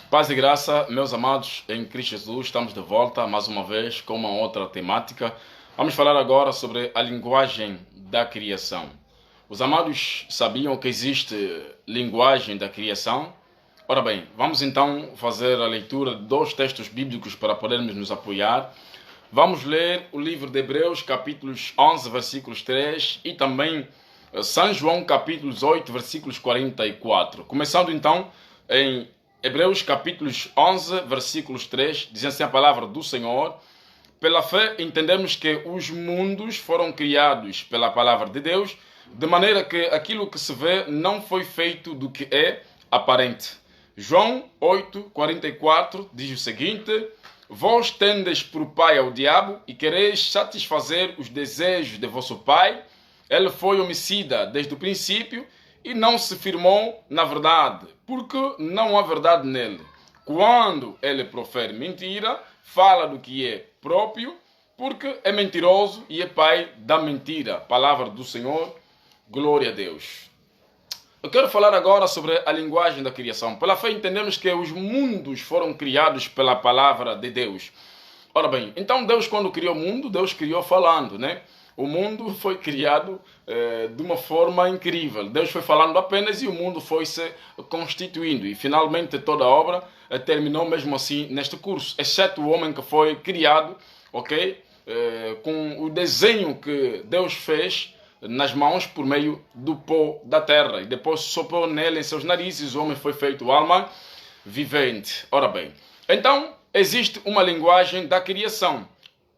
Paz e graça, meus amados, em Cristo Jesus, estamos de volta mais uma vez com uma outra temática. Vamos falar agora sobre a linguagem da criação. Os amados sabiam que existe linguagem da criação? Ora bem, vamos então fazer a leitura de dois textos bíblicos para podermos nos apoiar. Vamos ler o livro de Hebreus, capítulos 11, versículos 3 e também São João, capítulos 8, versículos 44. Começando então em Hebreus capítulos 11, versículos 3, diz assim a palavra do Senhor: pela fé entendemos que os mundos foram criados pela palavra de Deus, de maneira que aquilo que se vê não foi feito do que é aparente. João 8, 44 diz o seguinte: vós tendes por pai ao diabo e quereis satisfazer os desejos de vosso pai. Ele foi homicida desde o princípio e não se firmou na verdade, porque não há verdade nele. Quando ele profere mentira, fala do que é próprio, porque é mentiroso e é pai da mentira. Palavra do Senhor, glória a Deus. Eu quero falar agora sobre a linguagem da criação. Pela fé entendemos que os mundos foram criados pela palavra de Deus. Ora bem, então Deus, quando criou o mundo, Deus criou falando, né? O mundo foi criado de uma forma incrível. Deus foi falando apenas e o mundo foi se constituindo. E finalmente toda a obra terminou mesmo assim neste curso. Exceto o homem que foi criado, ok? Com o desenho que Deus fez nas mãos por meio do pó da terra. E depois soprou nele em seus narizes, o homem foi feito alma vivente. Ora bem, então existe uma linguagem da criação.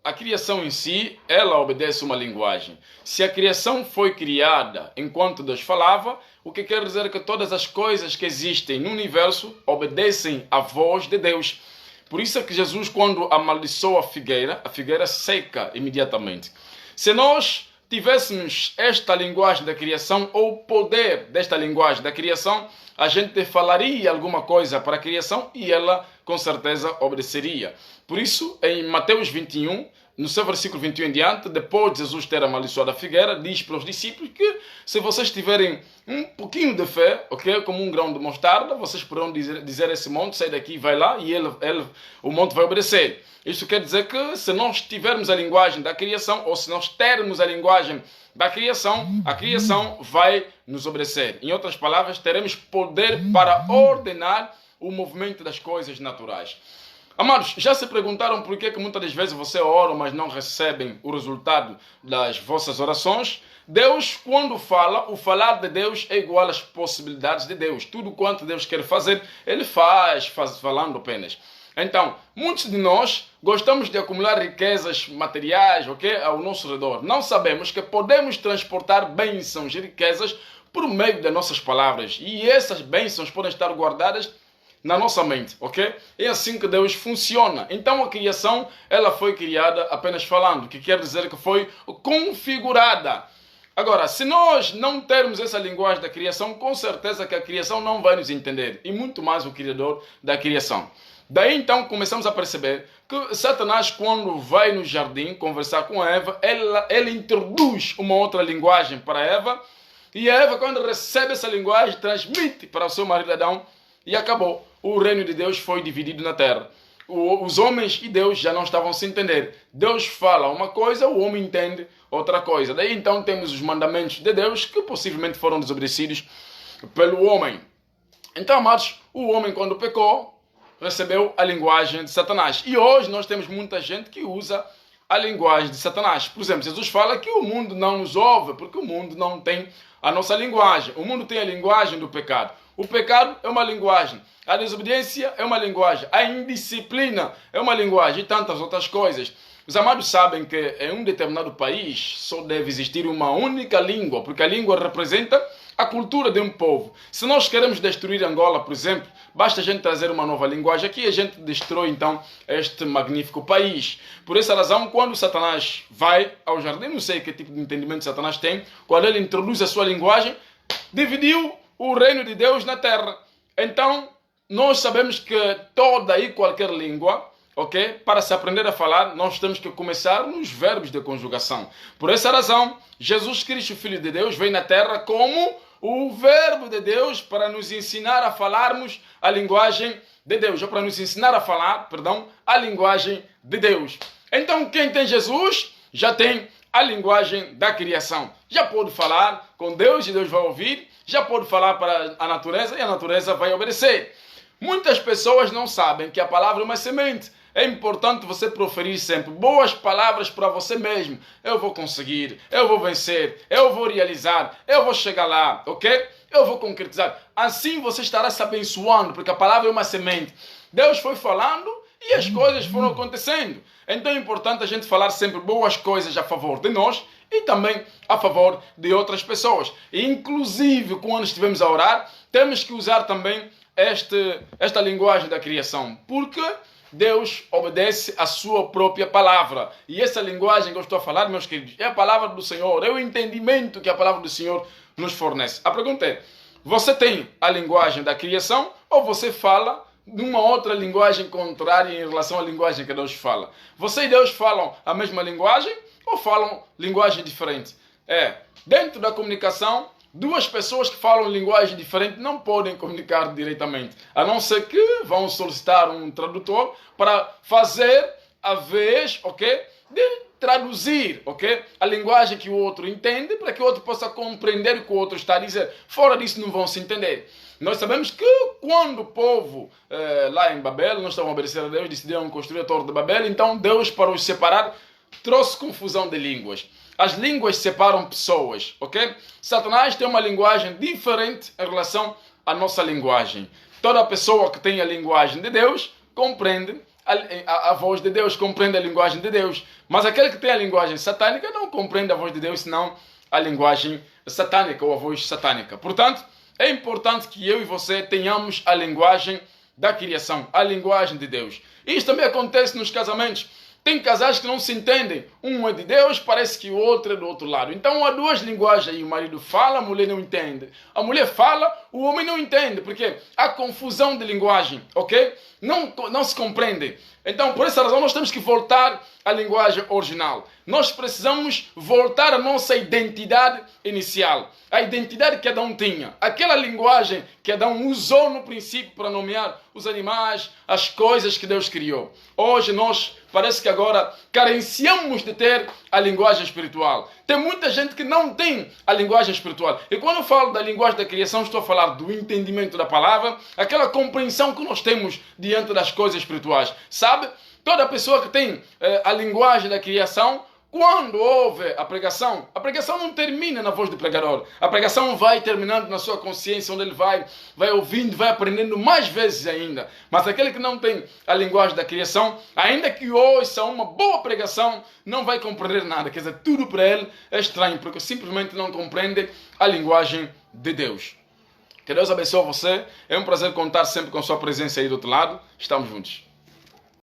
A criação em si, ela obedece uma linguagem. Se a criação foi criada enquanto Deus falava, o que quer dizer que todas as coisas que existem no universo obedecem à voz de Deus. Por isso é que Jesus, quando amaldiçoou a figueira seca imediatamente. Se nós tivéssemos esta linguagem da criação, ou o poder desta linguagem da criação, a gente falaria alguma coisa para a criação e ela com certeza obedeceria. Por isso, em Mateus 21, no seu versículo 21 em diante, depois de Jesus ter amaldiçoado a figueira, diz para os discípulos que se vocês tiverem um pouquinho de fé, ok, como um grão de mostarda, vocês poderão dizer a esse monte, sai daqui, vai lá, e o monte vai obedecer. Isso quer dizer que se nós tivermos a linguagem da criação, ou se nós termos a linguagem da criação, a criação vai nos obedecer. Em outras palavras, teremos poder para ordenar o movimento das coisas naturais. Amados, já se perguntaram por que muitas das vezes você ora, mas não recebem o resultado das vossas orações? Deus, quando fala, o falar de Deus é igual às possibilidades de Deus. Tudo quanto Deus quer fazer, Ele faz falando apenas. Então, muitos de nós gostamos de acumular riquezas materiais, ok, ao nosso redor. Não sabemos que podemos transportar bênçãos e riquezas por meio das nossas palavras. E essas bênçãos podem estar guardadas na nossa mente, ok? É assim que Deus funciona. Então a criação, ela foi criada apenas falando, que quer dizer que foi configurada. Agora, se nós não termos essa linguagem da criação, com certeza que a criação não vai nos entender. E muito mais o Criador da criação. Daí então começamos a perceber que Satanás, quando vai no jardim conversar com a Eva, ele introduz uma outra linguagem para a Eva. E a Eva, quando recebe essa linguagem, transmite para o seu marido Adão e acabou. O reino de Deus foi dividido na terra. Os homens e Deus já não estavam se entender. Deus fala uma coisa, o homem entende outra coisa. Daí então temos os mandamentos de Deus que possivelmente foram desobedecidos pelo homem. Então, amados, o homem quando pecou, recebeu a linguagem de Satanás. E hoje nós temos muita gente que usa a linguagem de Satanás. Por exemplo, Jesus fala que o mundo não nos ouve, porque o mundo não tem a nossa linguagem. O mundo tem a linguagem do pecado. O pecado é uma linguagem. A desobediência é uma linguagem. A indisciplina é uma linguagem. E tantas outras coisas. Os amados sabem que em um determinado país só deve existir uma única língua, porque a língua representa a cultura de um povo. Se nós queremos destruir Angola, por exemplo, basta a gente trazer uma nova linguagem aqui e a gente destrói então este magnífico país. Por essa razão, quando Satanás vai ao jardim, não sei que tipo de entendimento Satanás tem, quando ele introduz a sua linguagem, dividiu o reino de Deus na terra. Então, nós sabemos que toda e qualquer língua, ok? Para se aprender a falar, nós temos que começar nos verbos de conjugação. Por essa razão, Jesus Cristo, Filho de Deus, veio na terra como o verbo de Deus para nos ensinar a falarmos a linguagem de Deus, ou para nos ensinar a falar, perdão, a linguagem de Deus. Então, quem tem Jesus já tem a linguagem da criação. Já pode falar com Deus e Deus vai ouvir, já pode falar para a natureza e a natureza vai obedecer. Muitas pessoas não sabem que a palavra é uma semente. É importante você proferir sempre boas palavras para você mesmo. Eu vou conseguir, eu vou vencer, eu vou realizar, eu vou chegar lá, ok? Eu vou concretizar. Assim você estará se abençoando, porque a palavra é uma semente. Deus foi falando e as coisas foram acontecendo. Então é importante a gente falar sempre boas coisas a favor de nós e também a favor de outras pessoas. E, inclusive, quando estivermos a orar, temos que usar também esta linguagem da criação, porque Deus obedece a sua própria palavra. E essa linguagem que eu estou a falar, meus queridos, é a palavra do Senhor, é o entendimento que a palavra do Senhor nos fornece. A pergunta é, você tem a linguagem da criação ou você fala numa outra linguagem contrária em relação à linguagem que Deus fala? Você e Deus falam a mesma linguagem ou falam linguagem diferente? Dentro da comunicação, duas pessoas que falam linguagem diferente não podem comunicar diretamente, a não ser que vão solicitar um tradutor para fazer a vez, ok, de traduzir, ok, a linguagem que o outro entende para que o outro possa compreender o que o outro está a dizer. Fora disso não vão se entender. Nós sabemos que quando o povo lá em Babel não estavam a obedecer a Deus, decidiram construir a Torre de Babel, então Deus, para os separar, trouxe confusão de línguas. As línguas separam pessoas, ok? Satanás tem uma linguagem diferente em relação à nossa linguagem. Toda pessoa que tem a linguagem de Deus compreende a voz de Deus, compreende a linguagem de Deus. Mas aquele que tem a linguagem satânica não compreende a voz de Deus, senão a linguagem satânica ou a voz satânica. Portanto, é importante que eu e você tenhamos a linguagem da criação, a linguagem de Deus. Isso também acontece nos casamentos. Tem casais que não se entendem. Um é de Deus, parece que o outro é do outro lado. Então há duas linguagens aí. O marido fala, a mulher não entende. A mulher fala, o homem não entende. Porque há confusão de linguagem, ok? Não se compreende. Então, por essa razão, nós temos que voltar à linguagem original. Nós precisamos voltar à nossa identidade inicial. A identidade que Adão tinha. Aquela linguagem que Adão usou no princípio para nomear os animais, as coisas que Deus criou. Hoje nós parece que agora carenciamos de ter a linguagem espiritual. Tem muita gente que não tem a linguagem espiritual. E quando eu falo da linguagem da criação, estou a falar do entendimento da palavra, aquela compreensão que nós temos diante das coisas espirituais. Sabe? Toda pessoa que tem a linguagem da criação, quando ouve a pregação não termina na voz do pregador. A pregação vai terminando na sua consciência, onde ele vai ouvindo, vai aprendendo mais vezes ainda. Mas aquele que não tem a linguagem da criação, ainda que ouça uma boa pregação, não vai compreender nada. Quer dizer, tudo para ele é estranho, porque simplesmente não compreende a linguagem de Deus. Que Deus abençoe você. É um prazer contar sempre com sua presença aí do outro lado. Estamos juntos.